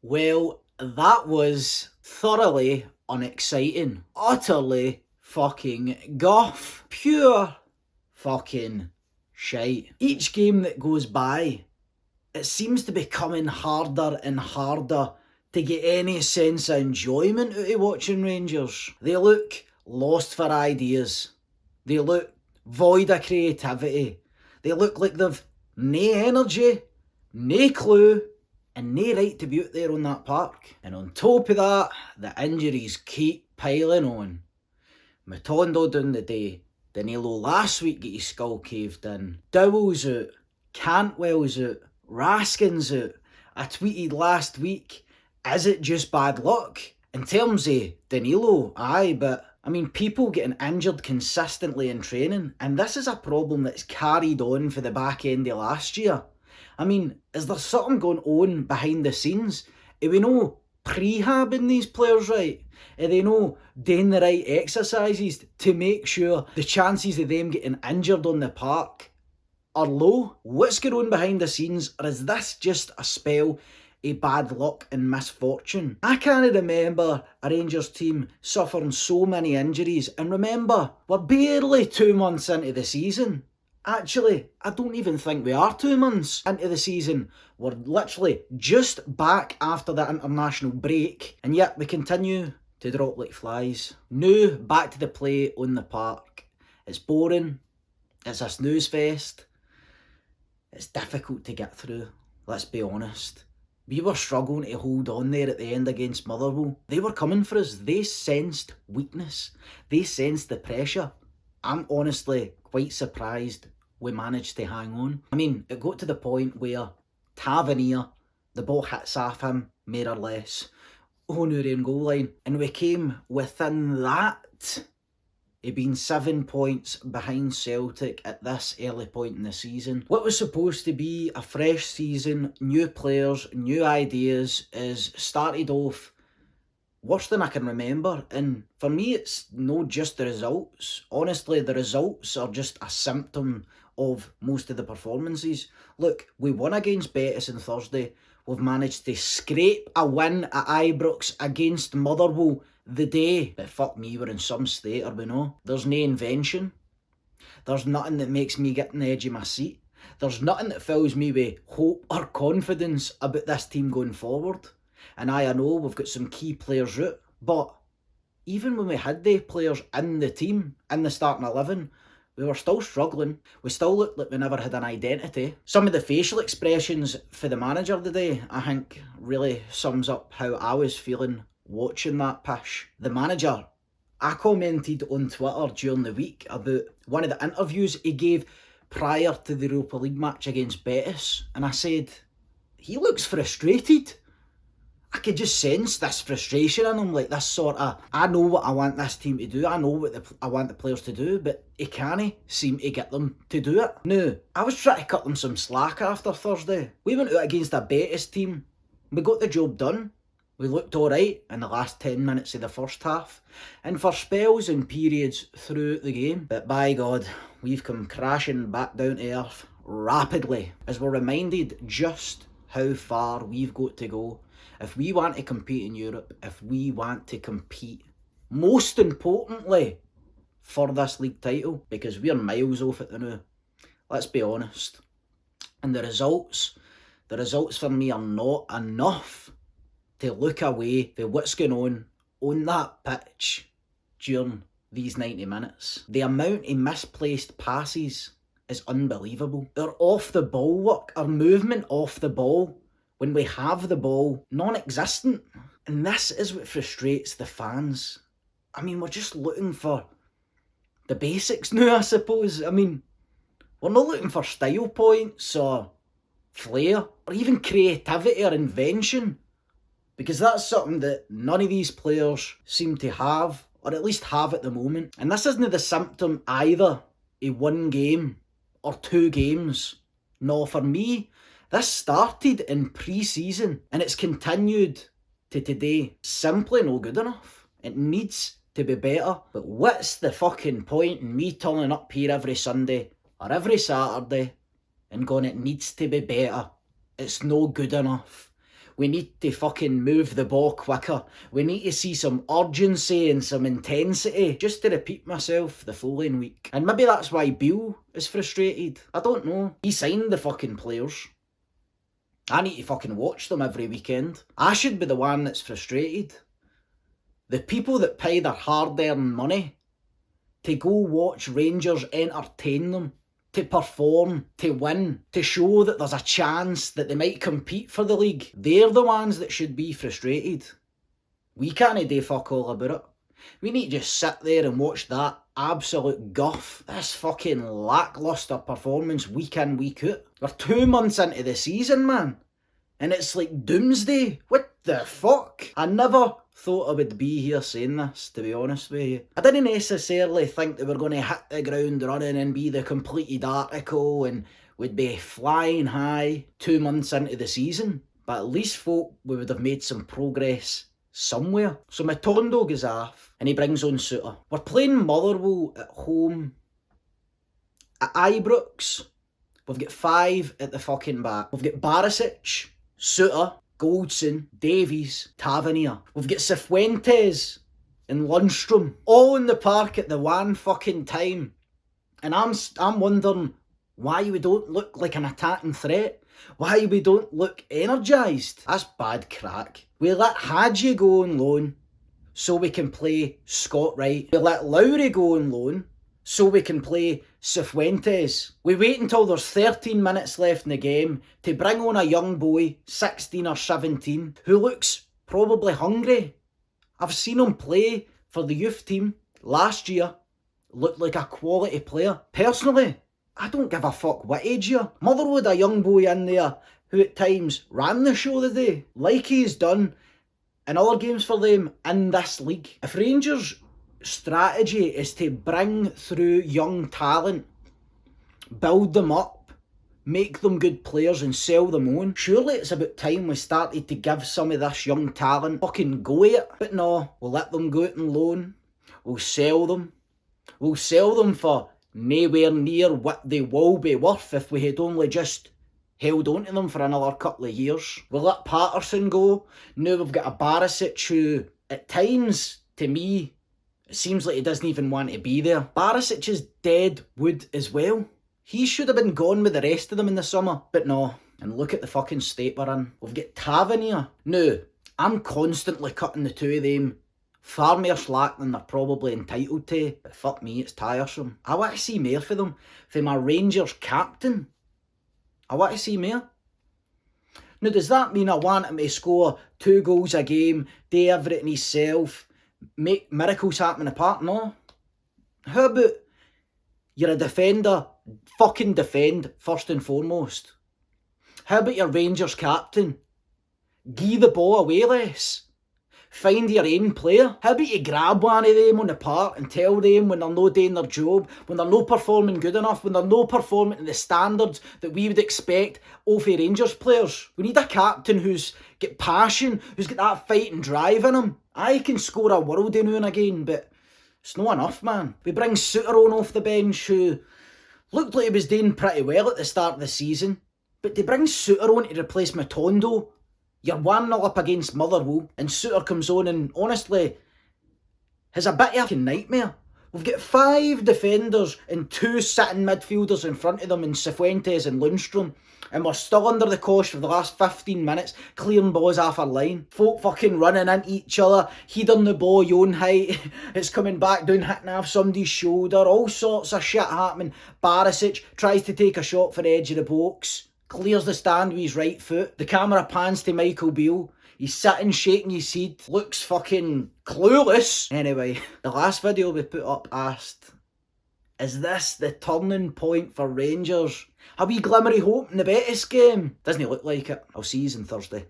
Well, that was thoroughly unexciting. Utterly fucking guff. Pure fucking shite. Each game that goes by, it seems to be coming harder and harder to get any sense of enjoyment out of watching Rangers. They look lost for ideas. They look void of creativity. They look like they've nae energy, nae clue, and nae right to be out there on that park. And on top of that, the injuries keep piling on. Matondo down the day. Danilo last week got his skull caved in. Dowell's out. Cantwell's out. Raskin's out. I tweeted last week, is it just bad luck? In terms of Danilo, aye, but I mean, people getting injured consistently in training, and this is a problem that's carried on for the back end of last year. I mean, is there something going on behind the scenes? Are we no prehabbing these players right? Are they no doing the right exercises to make sure the chances of them getting injured on the park are low? What's going on behind the scenes, or is this just a spell of bad luck and misfortune? I can't remember a Rangers team suffering so many injuries, and remember, we're barely 2 months into the season. Actually, I don't even think we are 2 months into the season. We're literally just back after that international break, and yet we continue to drop like flies. Now, back to the play on the park. It's boring. It's a snooze fest. It's difficult to get through, let's be honest. We were struggling to hold on there at the end against Motherwell. They were coming for us. They sensed weakness. They sensed the pressure. I'm honestly quite surprised we managed to hang on. I mean, it got to the point where Tavernier, the ball hits off him, more or less, on our own goal line. And we came within that of being 7 points behind Celtic at this early point in the season. What was supposed to be a fresh season, new players, new ideas, is started off worse than I can remember. And for me, it's not just the results. Honestly, the results are just a symptom of most of the performances. Look, we won against Betis on Thursday. We've managed to scrape a win at Ibrox against Motherwell the day. But fuck me, we're in some state, are we no? There's no invention. There's nothing that makes me get on the edge of my seat. There's nothing that fills me with hope or confidence about this team going forward. And I know we've got some key players out, but even when we had the players in the team, in the starting 11, we were still struggling. We still looked like we never had an identity. Some of the facial expressions for the manager today, I think, really sums up how I was feeling watching that pitch. The manager, I commented on Twitter during the week about one of the interviews he gave prior to the Europa League match against Betis, and I said, he looks frustrated. I could just sense this frustration in him, like this sort of, I know what I want this team to do, I know what I want the players to do, but he can't seem to get them to do it. Now, I was trying to cut them some slack after Thursday. We went out against a Betis team, we got the job done, we looked alright in the last 10 minutes of the first half, and for spells and periods throughout the game, but by God, we've come crashing back down to earth rapidly, as we're reminded just how far we've got to go if we want to compete in Europe, if we want to compete, most importantly, for this league title, because we're miles off it now. Let's be honest. And the results for me are not enough to look away from what's going on that pitch during these 90 minutes. The amount of misplaced passes is unbelievable. Our off the ball work, our movement off the ball, when we have the ball, non-existent. And this is what frustrates the fans. I mean, we're just looking for the basics now, I suppose. I mean, we're not looking for style points or flair or even creativity or invention, because that's something that none of these players seem to have, or at least have at the moment. And this isn't the symptom either of one game or 2 games. No, for me, this started in pre-season and it's continued to today. Simply no good enough. It needs to be better. But what's the fucking point in me turning up here every Sunday or every Saturday and going, it needs to be better? It's no good enough. We need to fucking move the ball quicker. We need to see some urgency and some intensity. Just to repeat myself, the following week. And maybe that's why Beale is frustrated. I don't know. He signed the fucking players. I need to fucking watch them every weekend. I should be the one that's frustrated. The people that pay their hard-earned money to go watch Rangers entertain them, to perform, to win, to show that there's a chance that they might compete for the league, they're the ones that should be frustrated. We can't do fuck all about it. We need to just sit there and watch that absolute guff. This fucking lacklustre performance week in, week out. We're 2 months into the season, man. And it's like doomsday. What the fuck? I never thought I would be here saying this, to be honest with you. I didn't necessarily think that we were going to hit the ground running and be the completed article and would be flying high 2 months into the season. But at least thought we would have made some progress somewhere. So Matondo goes off and he brings on Suter. We're playing Motherwell at home at Ibrox. We've got 5 at the fucking back. We've got Barisic, Suter, Goldson, Davies, Tavernier. We've got Cifuentes and Lundstrom all in the park at the one fucking time. And I'm wondering why we don't look like an attacking threat. Why we don't look energised. That's bad crack. We let Hadji go on loan so we can play Scott Wright. We let Lowry go on loan so we can play Cifuentes. We wait until there's 13 minutes left in the game to bring on a young boy, 16 or 17, who looks probably hungry. I've seen him play for the youth team last year. Looked like a quality player. Personally, I don't give a fuck what age you're. Motherwell had a young boy in there who at times ran the show the day, like he's done in other games for them in this league. If Rangers' strategy is to bring through young talent, build them up, make them good players and sell them on, surely it's about time we started to give some of this young talent fucking go at it. But no, we'll let them go out on loan, we'll sell them. We'll sell them for nowhere near what they will be worth if we had only just held on to them for another couple of years. We'll let Patterson go. Now we've got a Barisic who, at times, to me, it seems like he doesn't even want to be there. Barisic is dead wood as well. He should have been gone with the rest of them in the summer, but no. And look at the fucking state we're in. We've got Tavernier. Now, I'm constantly cutting the two of them far more slack than they're probably entitled to, but fuck me, it's tiresome. I want to see more for them. For my Rangers captain, I want to see more. Now, does that mean I want him to score 2 goals a game, do everything himself, make miracles happen in the park? No. How about you're a defender, fucking defend first and foremost? How about your Rangers captain? Give the ball away less. Find your own player. How about you grab one of them on the park and tell them when they're not doing their job, when they're not performing good enough, when they're not performing to the standards that we would expect of a Rangers players. We need a captain who's got passion, who's got that fight and drive in him. I can score a worldie now and again, but it's not enough, man. We bring Suter on off the bench, who looked like he was doing pretty well at the start of the season, but to bring Suter on to replace Matondo, you're 1-0 up against Motherwell, and Suter comes on and honestly has a bit of a nightmare. We've got 5 defenders and 2 sitting midfielders in front of them in Cifuentes and Lundstrom, and we're still under the cosh for the last 15 minutes, clearing balls off our line. Folk fucking running into each other, heading the ball your own height, it's coming back down, hitting off somebody's shoulder, all sorts of shit happening. Barisic tries to take a shot for the edge of the box, clears the stand with his right foot. The camera pans to Michael Beale. He's sitting shaking his head. Looks fucking clueless. Anyway, the last video we put up asked, is this the turning point for Rangers? A wee glimmer of hope in the Betis game? Doesn't look like it. I'll see you on Thursday.